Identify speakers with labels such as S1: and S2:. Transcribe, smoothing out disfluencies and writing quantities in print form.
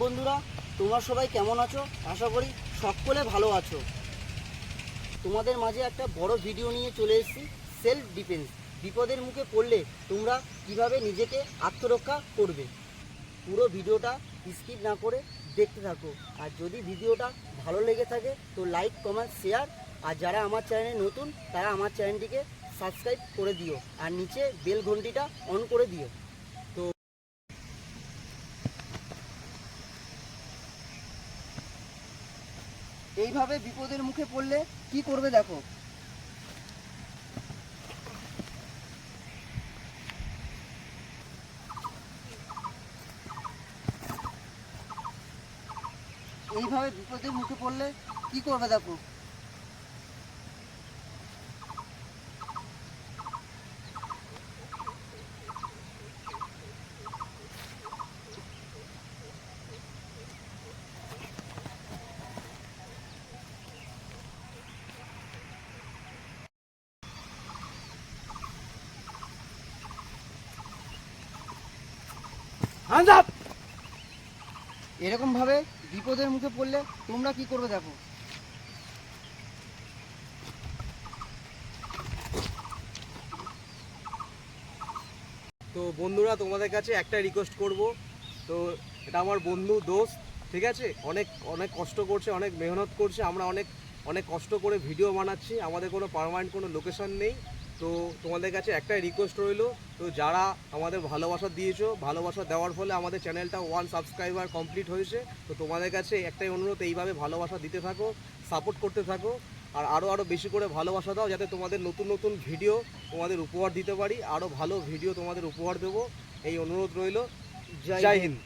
S1: বন্ধুরা, তোমরা সবাই কেমন আছো? আশা করি সকলে ভালো আছো। তোমাদের মাঝে একটা বড় ভিডিও নিয়ে চলে এসেছি, সেলফ ডিফেন্স। বিপদের মুখে পড়লে তোমরা কিভাবে নিজেকে আত্মরক্ষা করবে। পুরো ভিডিওটা স্কিপ না করে দেখতে থাকো। আর যদি ভিডিওটা ভালো লেগে থাকে তো লাইক, কমেন্ট, শেয়ার। আর যারা আমার চ্যানেলে নতুন তারা আমার চ্যানেলটিকে সাবস্ক্রাইব করে দিও আর নিচে বেল ঘন্টিটা অন করে দিও। তো এইভাবে বিপদের মুখে পড়লে কি করবে দেখো। এইভাবে বিপদের মুখে পড়লে কি করবে দেখো। এরকম ভাবে বিপদের মুখে পড়লে তোমরা কি করবে দেখো।
S2: তো বন্ধুরা, তোমাদের কাছে একটা রিকোয়েস্ট করব। তো এটা আমার বন্ধু, দোস্ত, ঠিক আছে? অনেক অনেক কষ্ট করছে, অনেক মেহনত করছে। আমরা অনেক অনেক কষ্ট করে ভিডিও বানাচ্ছি, আমাদের কোনো পার্মানেন্ট কোনো লোকেশন নেই। তো তোমাদের কাছে একটাই রিকোয়েস্ট রইলো, তো যারা আমাদের ভালোবাসা দিয়েছো, ভালোবাসা দেওয়ার ফলে আমাদের চ্যানেলটা 1 সাবস্ক্রাইবার কমপ্লিট হয়েছে। তো তোমাদের কাছে একটাই অনুরোধ, এইভাবে ভালোবাসা দিতে থাকো, সাপোর্ট করতে থাকো। আর আরও বেশি করে ভালোবাসা দাও, যাতে তোমাদের নতুন নতুন ভিডিও তোমাদের উপহার দিতে পারি। আরও ভালো ভিডিও তোমাদের উপহার দেবো, এই অনুরোধ রইল। জয় হিন্দ।